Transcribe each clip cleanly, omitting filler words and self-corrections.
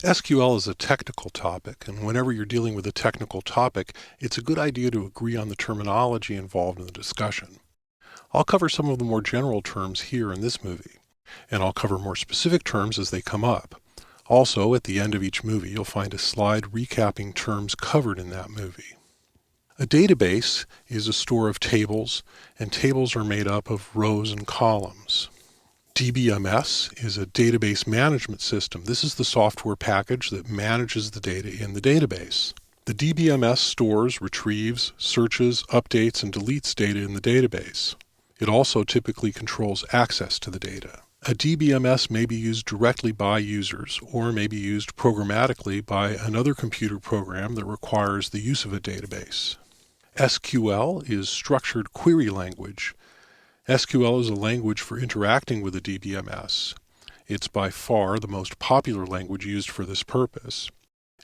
SQL is a technical topic, and whenever you're dealing with a technical topic, it's a good idea to agree on the terminology involved in the discussion. I'll cover some of the more general terms here in this movie, and I'll cover more specific terms as they come up. Also, at the end of each movie, you'll find a slide recapping terms covered in that movie. A database is a store of tables, and tables are made up of rows and columns. DBMS is a database management system. This is the software package that manages the data in the database. The DBMS stores, retrieves, searches, updates, and deletes data in the database. It also typically controls access to the data. A DBMS may be used directly by users or may be used programmatically by another computer program that requires the use of a database. SQL is structured query language. SQL is a language for interacting with a DBMS. It's by far the most popular language used for this purpose.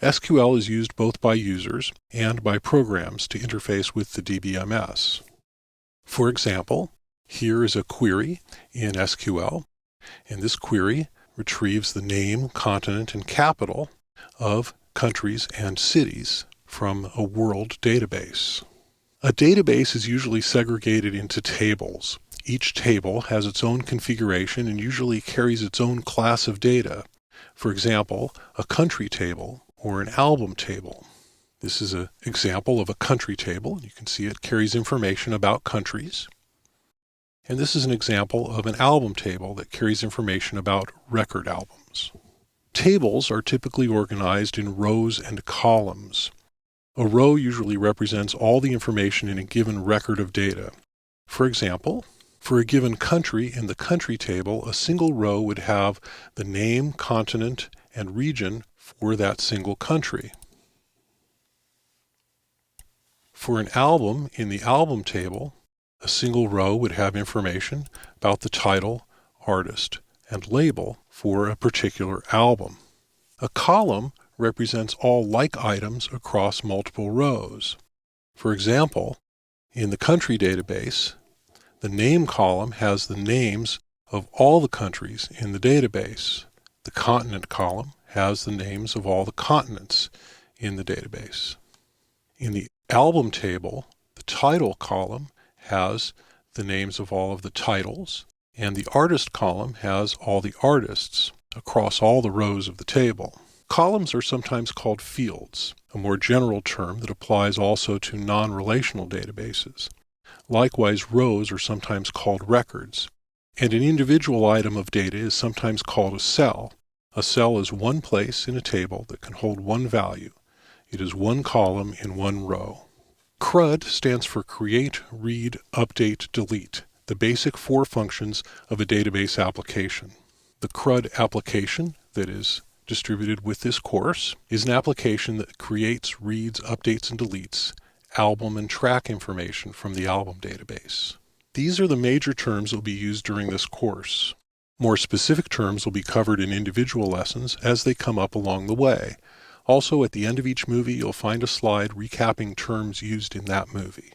SQL is used both by users and by programs to interface with the DBMS. For example, here is a query in SQL, and this query retrieves the name, continent, and capital of countries and cities from a world database. A database is usually segregated into tables. Each table has its own configuration and usually carries its own class of data. For example, a country table or an album table. This is an example of a country table. You can see it carries information about countries. And this is an example of an album table that carries information about record albums. Tables are typically organized in rows and columns. A row usually represents all the information in a given record of data. For example, for a given country in the country table, a single row would have the name, continent, and region for that single country. For an album in the album table, a single row would have information about the title, artist, and label for a particular album. A column represents all like items across multiple rows. For example, in the country database, the name column has the names of all the countries in the database. The continent column has the names of all the continents in the database. In the album table, the title column has the names of all of the titles, and the artist column has all the artists across all the rows of the table. Columns are sometimes called fields, a more general term that applies also to non-relational databases. Likewise, rows are sometimes called records, and an individual item of data is sometimes called a cell. A cell is one place in a table that can hold one value. It is one column in one row. CRUD stands for Create, Read, Update, Delete, the basic four functions of a database application. The CRUD application that is distributed with this course is an application that creates, reads, updates, and deletes album and track information from the album database. These are the major terms that will be used during this course. More specific terms will be covered in individual lessons as they come up along the way. Also, at the end of each movie, you'll find a slide recapping terms used in that movie.